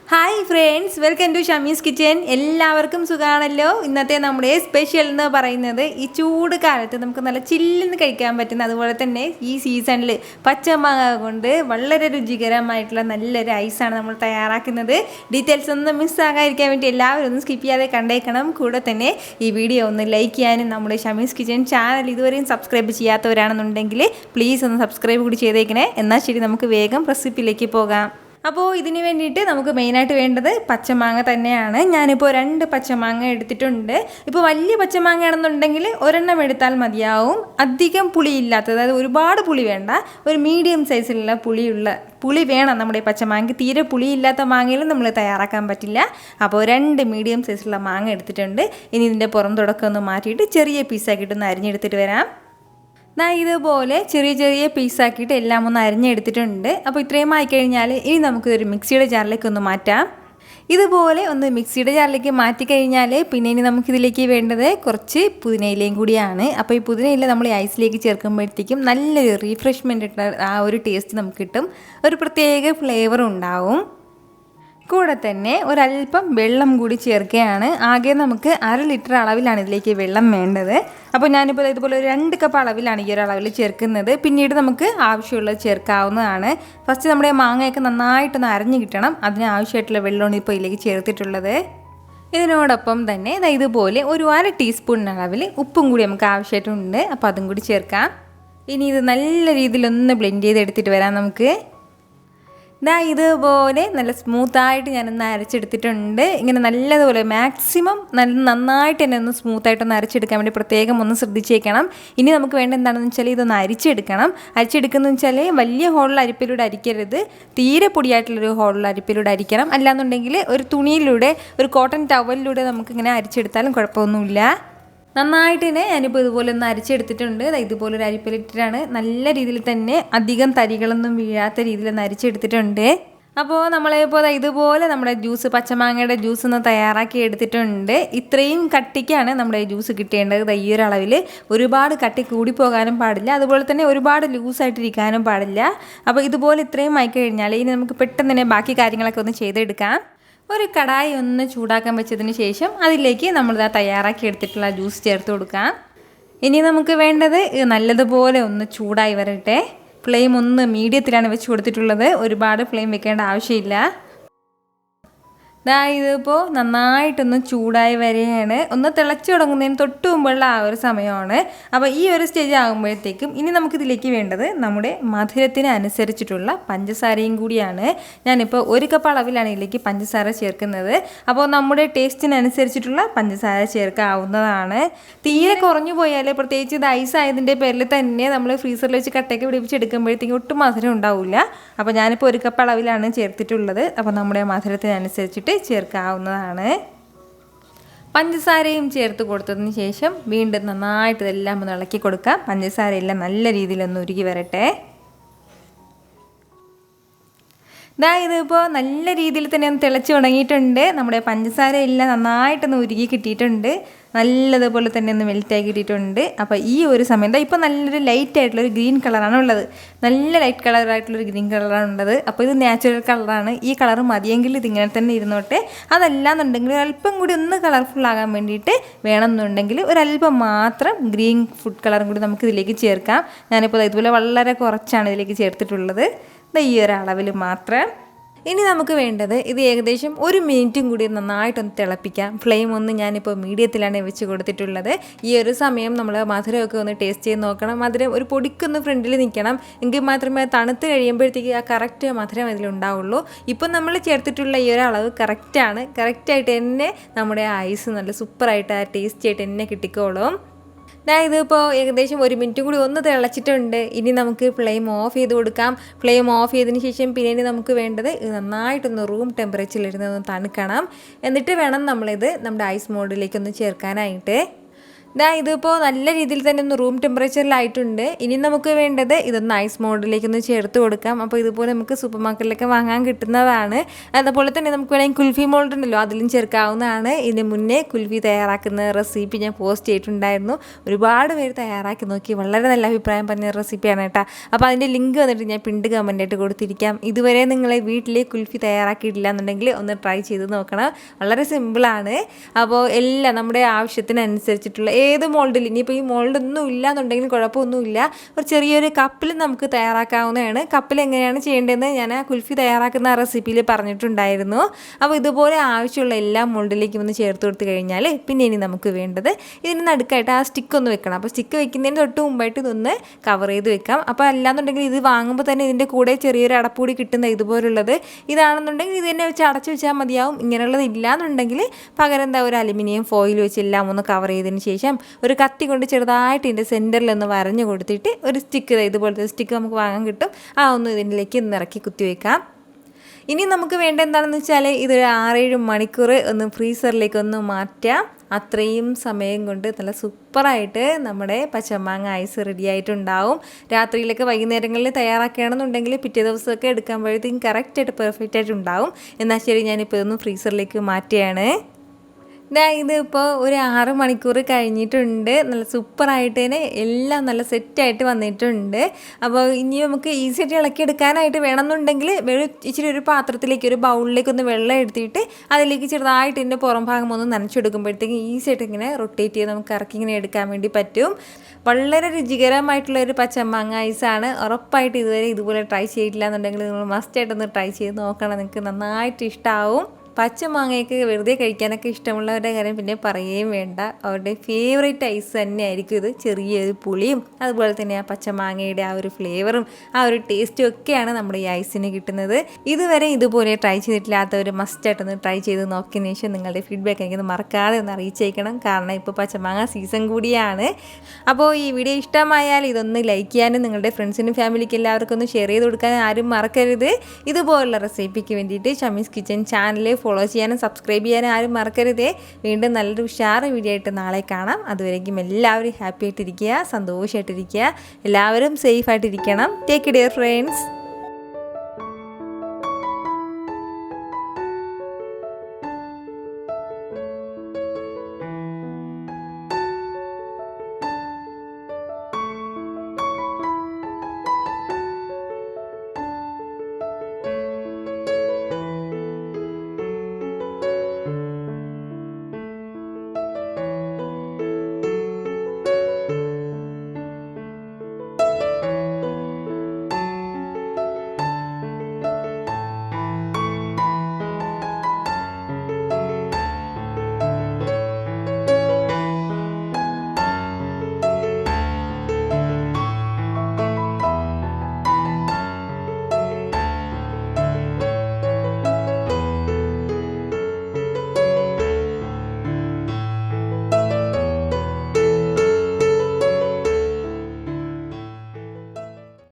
Hi friends, welcome to ഷമീസ് kitchen. എല്ലാവർക്കും സുഖമാണല്ലോ. ഇന്നത്തെ നമ്മുടെ സ്പെഷ്യൽ എന്ന് പറയുന്നത് ഈ ചൂട് കാലത്ത് നമുക്ക് നല്ല ചില്ലിന്ന് കഴിക്കാൻ പറ്റുന്ന, അതുപോലെ തന്നെ ഈ സീസണിൽ പച്ചമാങ്ങ കൊണ്ട് വളരെ രുചികരമായിട്ടുള്ള നല്ലൊരു ഐസാണ് നമ്മൾ തയ്യാറാക്കുന്നത്. ഡീറ്റെയിൽസ് ഒന്നും മിസ്സാകാതിരിക്കാൻ വേണ്ടി എല്ലാവരും ഒന്നും സ്കിപ്പ് ചെയ്യാതെ കണ്ടേക്കണം. കൂടെ തന്നെ ഈ വീഡിയോ ഒന്ന് ലൈക്ക് ചെയ്യാനും നമ്മുടെ ഷമീസ് കിച്ചൻ ചാനൽ ഇതുവരെയും സബ്സ്ക്രൈബ് ചെയ്യാത്തവരാണെന്നുണ്ടെങ്കിൽ പ്ലീസ് ഒന്ന് സബ്സ്ക്രൈബ് കൂടി ചെയ്തേക്കണേ. എന്നാൽ ശരി, നമുക്ക് വേഗം റെസിപ്പിയിലേക്ക് പോകാം. അപ്പോൾ ഇതിന് വേണ്ടിയിട്ട് നമുക്ക് മെയിനായിട്ട് വേണ്ടത് പച്ചമാങ്ങ തന്നെയാണ്. ഞാനിപ്പോൾ 2 പച്ചമാങ്ങ എടുത്തിട്ടുണ്ട്. ഇപ്പോൾ വലിയ പച്ചമാങ്ങ ആണെന്നുണ്ടെങ്കിൽ ഒരെണ്ണം എടുത്താൽ മതിയാവും. അധികം പുളിയില്ലാത്തത്, അതായത് ഒരുപാട് പുളി വേണ്ട, ഒരു മീഡിയം സൈസിലുള്ള പുളി വേണം നമ്മുടെ പച്ചമാങ്ങ. തീരെ പുളിയില്ലാത്ത മാങ്ങയിലും നമ്മൾ തയ്യാറാക്കാൻ പറ്റില്ല. അപ്പോൾ 2 മീഡിയം സൈസിലുള്ള മാങ്ങ എടുത്തിട്ടുണ്ട്. ഇനി ഇതിൻ്റെ പുറം തുടക്കം ഒന്ന് മാറ്റിയിട്ട് ചെറിയ പീസാക്കിയിട്ട് ഒന്ന് അരിഞ്ഞെടുത്തിട്ട് വരാം. ഇതുപോലെ ചെറിയ ചെറിയ പീസാക്കിയിട്ട് എല്ലാം ഒന്ന് അരിഞ്ഞെടുത്തിട്ടുണ്ട്. അപ്പോൾ ഇത്രയും ആയിക്കഴിഞ്ഞാൽ ഇനി നമുക്കിതൊരു മിക്സിയുടെ ജാറിലേക്ക് ഒന്ന് മാറ്റാം. ഇതുപോലെ ഒന്ന് മിക്സിയുടെ ജാറിലേക്ക് മാറ്റിക്കഴിഞ്ഞാൽ പിന്നെ ഇനി നമുക്കിതിലേക്ക് വേണ്ടത് കുറച്ച് പുതിനയിലയും കൂടിയാണ്. അപ്പോൾ ഈ പുതിനയില നമ്മൾ ഈ ഐസിലേക്ക് ചേർക്കുമ്പോഴത്തേക്കും നല്ലൊരു റീഫ്രഷ്മെൻ്റ് ആ ഒരു ടേസ്റ്റ് നമുക്ക് കിട്ടും. ഒരു പ്രത്യേക ഫ്ലേവറും ഉണ്ടാവും. കൂടെ തന്നെ ഒരല്പം വെള്ളം കൂടി ചേർക്കുകയാണ്. ആകെ നമുക്ക് 1/2 ലിറ്റർ അളവിലാണ് ഇതിലേക്ക് വെള്ളം വേണ്ടത്. അപ്പോൾ ഞാനിപ്പോൾ ഇതുപോലെ ഒരു 2 കപ്പ് അളവിലാണ് ഈ ഒരു അളവിൽ ചേർക്കുന്നത്. പിന്നീട് നമുക്ക് ആവശ്യമുള്ളത് ചേർക്കാവുന്നതാണ്. ഫസ്റ്റ് നമ്മുടെ മാങ്ങയൊക്കെ നന്നായിട്ടൊന്ന് അരഞ്ഞു കിട്ടണം. അതിനാവശ്യമായിട്ടുള്ള വെള്ളമാണ് ഇപ്പോൾ ഇതിലേക്ക് ചേർത്തിട്ടുള്ളത്. ഇതിനോടൊപ്പം തന്നെ ഇതുപോലെ ഒരു 1/2 ടീസ്പൂൺ അളവിൽ ഉപ്പും കൂടി നമുക്ക് ആവശ്യമായിട്ടുണ്ട്. അപ്പോൾ അതും കൂടി ചേർക്കാം. ഇനി ഇത് നല്ല രീതിയിലൊന്ന് ബ്ലെൻഡ് ചെയ്തെടുത്തിട്ട് വരാം നമുക്ക്. ഇതുപോലെ നല്ല സ്മൂത്തായിട്ട് ഞാനൊന്ന് അരച്ചെടുത്തിട്ടുണ്ട്. ഇങ്ങനെ നല്ലതുപോലെ മാക്സിമം നന്നായിട്ട് തന്നെ ഒന്ന് സ്മൂത്തായിട്ടൊന്ന് അരച്ചെടുക്കാൻ വേണ്ടി പ്രത്യേകം ഒന്ന് ശ്രദ്ധിച്ചേക്കണം. ഇനി നമുക്ക് വേണ്ട എന്താണെന്ന് വെച്ചാൽ ഇതൊന്ന് അരിച്ചെടുക്കുന്നത് വെച്ചാൽ വലിയ ഹോളിൽ അരിപ്പിലൂടെ അരിക്കരുത്, തീരെ പൊടിയായിട്ടുള്ളൊരു ഹോളിൽ അരിപ്പിലൂടെ അരിക്കണം. അല്ലാന്നുണ്ടെങ്കിൽ ഒരു തുണിയിലൂടെ, ഒരു കോട്ടൺ ടവലിലൂടെ നമുക്കിങ്ങനെ അരിച്ചെടുത്താലും കുഴപ്പമൊന്നുമില്ല. നന്നായിട്ട് തന്നെ ഞാനിപ്പോൾ ഇതുപോലെ ഒന്ന് അരിച്ചെടുത്തിട്ടുണ്ട്. ഇതുപോലെ ഒരു അരിപ്പിലിട്ടിട്ടാണ് നല്ല രീതിയിൽ തന്നെ അധികം തരികളൊന്നും വീഴാത്ത രീതിയിൽ ഒന്ന് അരിച്ചെടുത്തിട്ടുണ്ട്. അപ്പോൾ നമ്മളിപ്പോൾ ഇതുപോലെ നമ്മുടെ പച്ചമാങ്ങയുടെ ജ്യൂസ് ഒന്ന് തയ്യാറാക്കി എടുത്തിട്ടുണ്ട്. ഇത്രയും കട്ടിക്കാണ് നമ്മുടെ ജ്യൂസ് കിട്ടേണ്ടത്. ഈ ഒരു അളവിൽ ഒരുപാട് കട്ടി കൂടിപ്പോകാനും പാടില്ല, അതുപോലെ തന്നെ ഒരുപാട് ലൂസായിട്ടിരിക്കാനും പാടില്ല. അപ്പോൾ ഇതുപോലെ ഇത്രയും ആയി കഴിഞ്ഞാൽ ഇനി നമുക്ക് പെട്ടെന്ന് തന്നെ ബാക്കി കാര്യങ്ങളൊക്കെ ഒന്ന് ചെയ്തെടുക്കാം. ഒരു കടായി ഒന്ന് ചൂടാക്കാൻ വെച്ചതിന് ശേഷം അതിലേക്ക് നമ്മൾ തയ്യാറാക്കി എടുത്തിട്ടുള്ള ജ്യൂസ് ചേർത്ത് കൊടുക്കാം. ഇനി നമുക്ക് വേണ്ടത് നല്ലതുപോലെ ഒന്ന് ചൂടായി വരട്ടെ. ഫ്ലെയിം ഒന്ന് മീഡിയത്തിലാണ് വെച്ച് കൊടുത്തിട്ടുള്ളത്, ഒരുപാട് ഫ്ലെയിം വെക്കേണ്ട ആവശ്യമില്ല. ഇതിപ്പോൾ നന്നായിട്ടൊന്ന് ചൂടായി വരികയാണ്. ഒന്ന് തിളച്ച് തുടങ്ങുന്നതിന് തൊട്ട് മുമ്പുള്ള ആ ഒരു സമയമാണ്. അപ്പോൾ ഈ ഒരു സ്റ്റേജ് ആകുമ്പോഴത്തേക്കും ഇനി നമുക്കിതിലേക്ക് വേണ്ടത് നമ്മുടെ മധുരത്തിന് അനുസരിച്ചിട്ടുള്ള പഞ്ചസാരയും കൂടിയാണ്. ഞാനിപ്പോൾ 1 കപ്പ് അളവിലാണ് ഇതിലേക്ക് പഞ്ചസാര ചേർക്കുന്നത്. അപ്പോൾ നമ്മുടെ ടേസ്റ്റിനനുസരിച്ചിട്ടുള്ള പഞ്ചസാര ചേർക്കാവുന്നതാണ്. തീരെ കുറഞ്ഞു പോയാൽ, പ്രത്യേകിച്ച് ഇത് ഐസ് ആയതിൻ്റെ പേരിൽ തന്നെ നമ്മൾ ഫ്രീസറിൽ വെച്ച് കട്ടയൊക്കെ പിടിപ്പിച്ചെടുക്കുമ്പോഴത്തേക്കും ഒട്ടും മധുരം ഉണ്ടാവില്ല. അപ്പോൾ ഞാനിപ്പോൾ 1 കപ്പ് അളവിലാണ് ചേർത്തിട്ടുള്ളത്. അപ്പോൾ നമ്മുടെ മധുരത്തിനനുസരിച്ചിട്ട് ചേർക്കാവുന്നതാണ്. പഞ്ചസാരയും ചേർത്ത് കൊടുത്തതിന് ശേഷം വീണ്ടും നന്നായിട്ട് ഇതെല്ലാം ഒന്ന് ഇളക്കി കൊടുക്കാം. പഞ്ചസാരയെല്ലാം നല്ല രീതിയിലൊന്ന് ഉരുകി വരട്ടെ. ഇതിപ്പോൾ നല്ല രീതിയിൽ തന്നെ ഒന്ന് തിളച്ച് തുടങ്ങിയിട്ടുണ്ട്. നമ്മുടെ പഞ്ചസാര എല്ലാം നന്നായിട്ടൊന്ന് ഉരുകി കിട്ടിയിട്ടുണ്ട്. നല്ലതുപോലെ തന്നെ ഒന്ന് മെൽറ്റായി കിട്ടിയിട്ടുണ്ട്. അപ്പോൾ ഈ ഒരു സമയം ഇപ്പോൾ നല്ലൊരു ലൈറ്റ് ആയിട്ടുള്ളൊരു ഗ്രീൻ കളറാണ് ഉള്ളത്. നല്ല ലൈറ്റ് കളറായിട്ടുള്ളൊരു ഗ്രീൻ കളറാണ് ഉള്ളത്. അപ്പോൾ ഇത് നാച്ചുറൽ കളറാണ്. ഈ കളർ മതിയെങ്കിൽ ഇതിങ്ങനെ തന്നെ ഇരുന്നോട്ടെ. അതല്ലാന്നുണ്ടെങ്കിൽ ഒരല്പം കൂടി ഒന്ന് കളർഫുൾ ആകാൻ വേണ്ടിയിട്ട് വേണമെന്നുണ്ടെങ്കിൽ ഒരല്പം മാത്രം ഗ്രീൻ ഫുഡ് കളറും കൂടി നമുക്ക് ഇതിലേക്ക് ചേർക്കാം. ഞാനിപ്പോൾ ഇതുപോലെ വളരെ കുറച്ചാണ് ഇതിലേക്ക് ചേർത്തിട്ടുള്ളത്, ഈ ഒരു അളവിൽ മാത്രം. ഇനി നമുക്ക് വേണ്ടത് ഇത് ഏകദേശം 1 മിനിറ്റും കൂടി നന്നായിട്ടൊന്ന് തിളപ്പിക്കാം. ഫ്ലെയിം ഒന്ന് ഞാനിപ്പോൾ മീഡിയത്തിലാണ് വെച്ച് കൊടുത്തിട്ടുള്ളത്. ഈ ഒരു സമയം നമ്മൾ മധുരമൊക്കെ ഒന്ന് ടേസ്റ്റ് ചെയ്ത് നോക്കണം. മധുരം ഒരു പൊടിക്കൊന്ന് ഫ്രണ്ടിൽ നിൽക്കണം, എങ്കിൽ മാത്രമേ തണുത്ത് കഴിയുമ്പോഴത്തേക്ക് ആ കറക്റ്റ് മധുരം അതിലുണ്ടാവുള്ളൂ. ഇപ്പം നമ്മൾ ചേർത്തിട്ടുള്ള ഈ ഒരു അളവ് കറക്റ്റായിട്ട് തന്നെ നമ്മുടെ ഐസ് നല്ല സൂപ്പറായിട്ട് ടേസ്റ്റി ആയിട്ട് തന്നെ കിട്ടിക്കോളും. ഇതിപ്പോൾ ഏകദേശം 1 മിനിറ്റ് കൂടി ഒന്ന് തിളച്ചിട്ടുണ്ട്. ഇനി നമുക്ക് ഫ്ലെയിം ഓഫ് ചെയ്ത് കൊടുക്കാം. ഫ്ലെയിം ഓഫ് ചെയ്തതിന് ശേഷം പിന്നെ നമുക്ക് വേണ്ടത് നന്നായിട്ടൊന്ന് റൂം ടെമ്പറേച്ചറിലിരുന്ന് തണുക്കണം. എന്നിട്ട് വേണം നമ്മളിത് നമ്മുടെ ഐസ് മോഡിലേക്കൊന്ന് ചേർക്കാനായിട്ട്. ഇതിപ്പോൾ നല്ല രീതിയിൽ തന്നെ ഒന്ന് റൂം ടെമ്പറേച്ചറിലായിട്ടുണ്ട്. ഇനി നമുക്ക് വേണ്ടത് ഇതൊന്ന് ഐസ് മോഡിലേക്കൊന്ന് ചേർത്ത് കൊടുക്കാം. അപ്പോൾ ഇതുപോലെ നമുക്ക് സൂപ്പർ മാർക്കറ്റിലൊക്കെ വാങ്ങാൻ കിട്ടുന്നതാണ്. അതുപോലെ തന്നെ നമുക്ക് വേണമെങ്കിൽ കുൽഫി മോൾഡ് ഉണ്ടല്ലോ, അതിലും ചേർക്കാവുന്നതാണ്. ഇതിന് മുന്നേ കുൽഫി തയ്യാറാക്കുന്ന റെസിപ്പി ഞാൻ പോസ്റ്റ് ചെയ്തിട്ടുണ്ടായിരുന്നു. ഒരുപാട് പേര് തയ്യാറാക്കി നോക്കി വളരെ നല്ല അഭിപ്രായം പറഞ്ഞ റെസിപ്പിയാണ് കേട്ടോ. അപ്പോൾ അതിൻ്റെ ലിങ്ക് വന്നിട്ട് ഞാൻ പിണ്ട് കമൻ്റായിട്ട് കൊടുത്തിരിക്കാം. ഇതുവരെ നിങ്ങളെ വീട്ടിൽ കുൽഫി തയ്യാറാക്കിയിട്ടില്ല എന്നുണ്ടെങ്കിൽ ഒന്ന് ട്രൈ ചെയ്ത് നോക്കണം. വളരെ സിമ്പിളാണ്. അപ്പോൾ എല്ലാം നമ്മുടെ ആവശ്യത്തിനനുസരിച്ചിട്ടുള്ള ഏത് മോൾഡിൽ, ഇനിയിപ്പോൾ ഈ മോൾഡൊന്നും ഇല്ല എന്നുണ്ടെങ്കിൽ കുഴപ്പമൊന്നുമില്ല, ഒരു ചെറിയൊരു കപ്പിൽ നമുക്ക് തയ്യാറാക്കാവുന്നതാണ്. കപ്പിൽ എങ്ങനെയാണ് ചെയ്യേണ്ടതെന്ന് ഞാൻ ആ കുൽഫി തയ്യാറാക്കുന്ന റെസിപ്പിയിൽ പറഞ്ഞിട്ടുണ്ടായിരുന്നു. അപ്പോൾ ഇതുപോലെ ആവശ്യമുള്ള എല്ലാ മോൾഡിലേക്കും ഒന്ന് ചേർത്ത് കൊടുത്ത് കഴിഞ്ഞാൽ പിന്നെ ഇനി നമുക്ക് വേണ്ടത് ഇതിന് നടുക്കായിട്ട് ആ സ്റ്റിക്ക് ഒന്ന് വെക്കണം. അപ്പോൾ സ്റ്റിക്ക് വെക്കുന്നതിന് തൊട്ട് മുമ്പായിട്ട് ഇതൊന്ന് കവർ ചെയ്ത് വെക്കാം. അപ്പോൾ അല്ലാന്നുണ്ടെങ്കിൽ ഇത് വാങ്ങുമ്പോൾ തന്നെ ഇതിൻ്റെ കൂടെ ചെറിയൊരു അടപ്പൂടി കിട്ടുന്ന ഇതുപോലുള്ളത് ഇതാണെന്നുണ്ടെങ്കിൽ ഇത് തന്നെ വെച്ച് അടച്ചു വെച്ചാൽ മതിയാവും. ഇങ്ങനെയുള്ളത് ഇല്ലയെന്നുണ്ടെങ്കിൽ പകരം ഒരു അലുമിനിയം ഫോയിൽ വെച്ച് എല്ലാം ഒന്ന് കവർ ചെയ്തതിന് ശേഷം ഒരു കത്തി കൊണ്ട് ചെറുതായിട്ട് ഇതിൻ്റെ സെൻറ്ററിൽ ഒന്ന് വരഞ്ഞു കൊടുത്തിട്ട് ഒരു സ്റ്റിക്ക്, ഇതുപോലത്തെ സ്റ്റിക്ക് നമുക്ക് വാങ്ങാൻ കിട്ടും, ആ ഒന്ന് ഇതിലേക്ക് ഒന്ന് ഇറക്കി കുത്തിവെക്കാം. ഇനി നമുക്ക് വേണ്ട എന്താണെന്ന് വെച്ചാൽ ഇതൊരു 6-7 മണിക്കൂർ ഒന്ന് ഫ്രീസറിലേക്ക് ഒന്ന് മാറ്റാം. അത്രയും സമയം കൊണ്ട് നല്ല സൂപ്പറായിട്ട് നമ്മുടെ പച്ചമാങ്ങ ഐസ് റെഡി ആയിട്ടുണ്ടാവും. രാത്രിയിലൊക്കെ വൈകുന്നേരങ്ങളിൽ തയ്യാറാക്കുകയാണെന്നുണ്ടെങ്കിൽ പിറ്റേ ദിവസമൊക്കെ എടുക്കുമ്പോഴത്തേക്കും കറക്റ്റായിട്ട് പെർഫെക്റ്റ് ആയിട്ട് ഉണ്ടാവും. എന്നാൽ ശരി, ഞാനിപ്പോൾ ഇതൊന്ന് ഫ്രീസറിലേക്ക് മാറ്റുകയാണ്. ഇതിപ്പോൾ ഒരു 6 മണിക്കൂർ കഴിഞ്ഞിട്ടുണ്ട്. നല്ല സൂപ്പറായിട്ട് തന്നെ എല്ലാം നല്ല സെറ്റായിട്ട് വന്നിട്ടുണ്ട്. അപ്പോൾ ഇനി നമുക്ക് ഈസിയായിട്ട് ഇളക്കിയെടുക്കാനായിട്ട് വേണമെന്നുണ്ടെങ്കിൽ ഇച്ചിരി ഒരു പാത്രത്തിലേക്ക്, ഒരു ബൗളിലേക്ക് ഒന്ന് വെള്ളം എടുത്തിട്ട് അതിലേക്ക് ചെറുതായിട്ട് ഇതിൻ്റെ പുറം ഭാഗം ഒന്ന് നനച്ചെടുക്കുമ്പോഴത്തേക്കും ഈസിയായിട്ട് ഇങ്ങനെ റൊട്ടേറ്റ് ചെയ്ത് നമുക്ക് ഇറക്കി ഇങ്ങനെ എടുക്കാൻ വേണ്ടി പറ്റും. വളരെ രുചികരമായിട്ടുള്ളൊരു പച്ചമാങ്ങ ഐസാണ്. ഉറപ്പായിട്ട് ഇതുവരെ ഇതുപോലെ ട്രൈ ചെയ്തിട്ടില്ല എന്നുണ്ടെങ്കിൽ നിങ്ങൾ മസ്റ്റായിട്ടൊന്ന് ട്രൈ ചെയ്ത് നോക്കണം. നിങ്ങൾക്ക് നന്നായിട്ട് ഇഷ്ടമാവും. പച്ചമാങ്ങയൊക്കെ വെറുതെ കഴിക്കാനൊക്കെ ഇഷ്ടമുള്ളവരുടെ കാര്യം പിന്നെ പറയുകയും വേണ്ട. അവരുടെ ഫേവറേറ്റ് ഐസ് തന്നെ ആയിരിക്കും ഇത്. ചെറിയൊരു പുളിയും അതുപോലെ തന്നെ ആ പച്ചമാങ്ങയുടെ ആ ഒരു ഫ്ലേവറും ആ ഒരു ടേസ്റ്റും ഒക്കെയാണ് നമ്മുടെ ഈ ഐസിന് കിട്ടുന്നത്. ഇതുവരെ ഇതുപോലെ ട്രൈ ചെയ്തിട്ടില്ലാത്തവർ മസ്റ്റായിട്ടൊന്ന് ട്രൈ ചെയ്ത് നോക്കിയതിന് ശേഷം നിങ്ങളുടെ ഫീഡ്ബാക്ക് എനിക്കൊന്ന് മറക്കാതെ ഒന്ന് അറിയിച്ചേക്കണം. കാരണം ഇപ്പോൾ പച്ചമാങ്ങ സീസൺ കൂടിയാണ്. അപ്പോൾ ഈ വീഡിയോ ഇഷ്ടമായാൽ ഇതൊന്ന് ലൈക്ക് ചെയ്യാനും നിങ്ങളുടെ ഫ്രണ്ട്സിനും ഫാമിലിക്ക് എല്ലാവർക്കും ഒന്ന് ഷെയർ ചെയ്ത് കൊടുക്കാനും ആരും മറക്കരുത്. ഇതുപോലുള്ള റെസിപ്പിക്ക് വേണ്ടിയിട്ട് ഷമീസ് കിച്ചൻ ചാനൽ ഫോളോ ചെയ്യാനും സബ്സ്ക്രൈബ് ചെയ്യാനും ആരും മറക്കരുതേ. വീണ്ടും നല്ലൊരു ഉഷാറ് വീഡിയോ ആയിട്ട് നാളെ കാണാം. അതുവരേക്കും എല്ലാവരും ഹാപ്പി ആയിട്ടിരിക്കുക, സന്തോഷമായിട്ടിരിക്കുക, എല്ലാവരും സേഫ് ആയിട്ടിരിക്കണം. Take care friends.